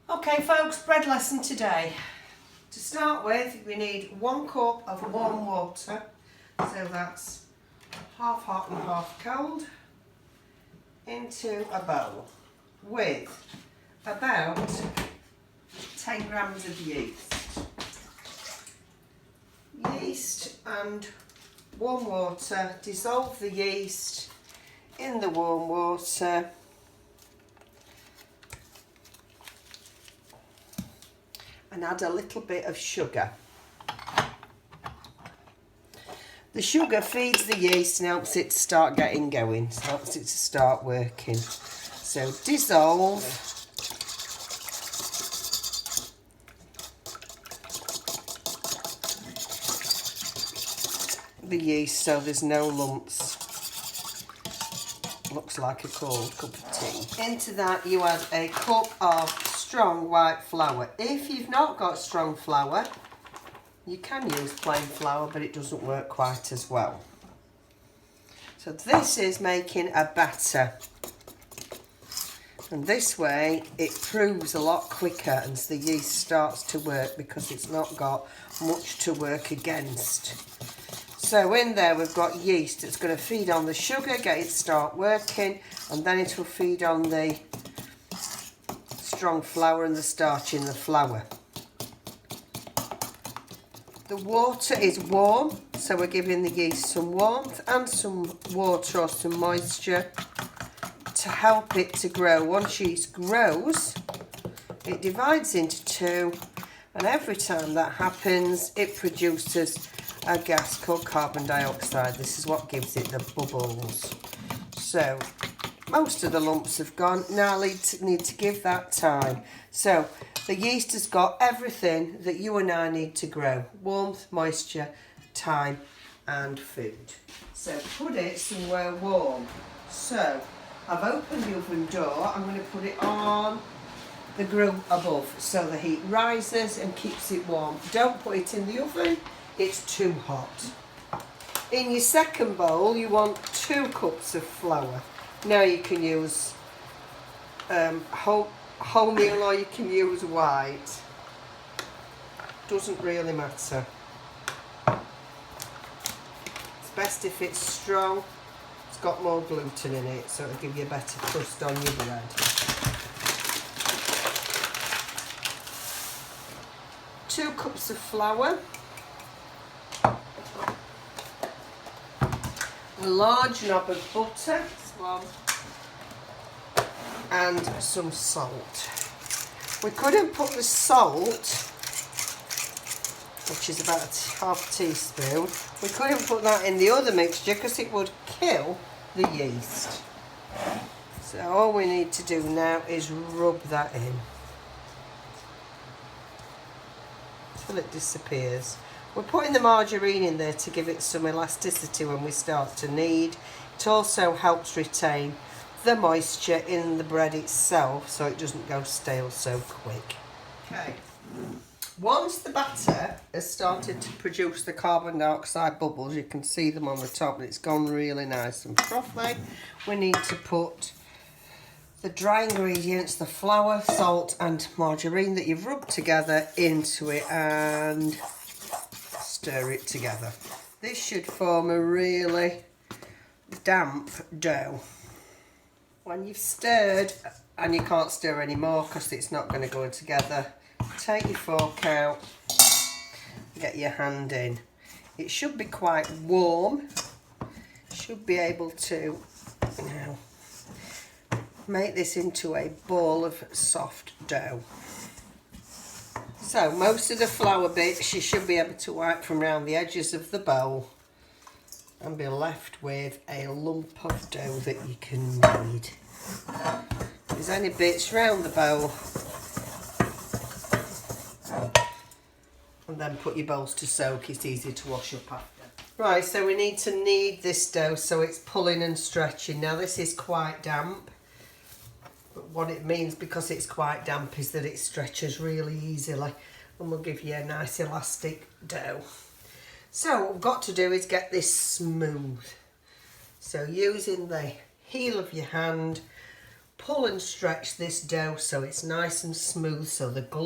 Okay folks, bread lesson today. To start with, we need 1 cup of warm water, so that's half hot and half cold, into a bowl with about 10 grams of yeast. Yeast and warm water, dissolve the yeast in the warm water. And add a little bit of sugar. The sugar feeds the yeast and helps it to start getting going, helps it to start working. So dissolve the yeast so there's no lumps. Looks like a cold cup of tea. Into that you add a cup of strong white flour. If you've not got strong flour, you can use plain flour, but it doesn't work quite as well. So this is making a batter. And this way it proves a lot quicker and the yeast starts to work because it's not got much to work against. So in there we've got yeast. It's going to feed on the sugar, get it to start working, and then it will feed on the strong flour and the starch in the flour. The water is warm, so we're giving the yeast some warmth and some water or some moisture to help it to grow. Once yeast grows, it divides into two, and every time that happens, it produces a gas called carbon dioxide. This is what gives it the bubbles. So most of the lumps have gone. Now I need to give that time. So the yeast has got everything that you and I need to grow. Warmth, moisture, time and food. So put it somewhere warm. So I've opened the oven door. I'm going to put it on the grill above so the heat rises and keeps it warm. Don't put it in the oven. It's too hot. In your second bowl you want 2 cups of flour. Now you can use wholemeal or you can use white. Doesn't really matter. It's best if it's strong. It's got more gluten in it, so it'll give you a better crust on your bread. Two cups of flour. A large knob of butter, and some salt. We couldn't put the salt, which is about half a teaspoon, we couldn't put that in the other mixture because it would kill the yeast. So all we need to do now is rub that in till it disappears. We're putting the margarine in there to give it some elasticity when we start to knead. It also helps retain the moisture in the bread itself so it doesn't go stale so quick. Okay. Once the batter has started to produce the carbon dioxide bubbles, you can see them on the top, and it's gone really nice and frothy, we need to put the dry ingredients, the flour, salt and margarine that you've rubbed together into it and stir it together. This should form a really damp dough. When you've stirred and you can't stir anymore because it's not going to go together, take your fork out, get your hand in. It should be quite warm. Should be able to now make this into a ball of soft dough. So most of the flour bits you should be able to wipe from around the edges of the bowl and be left with a lump of dough that you can knead. If there's any bits round the bowl, and then put your bowls to soak, it's easy to wash up after. Right, so we need to knead this dough so it's pulling and stretching. Now this is quite damp, but what it means because it's quite damp is that it stretches really easily and will give you a nice elastic dough. So what we've got to do is get this smooth. So using the heel of your hand, pull and stretch this dough so it's nice and smooth, so the glue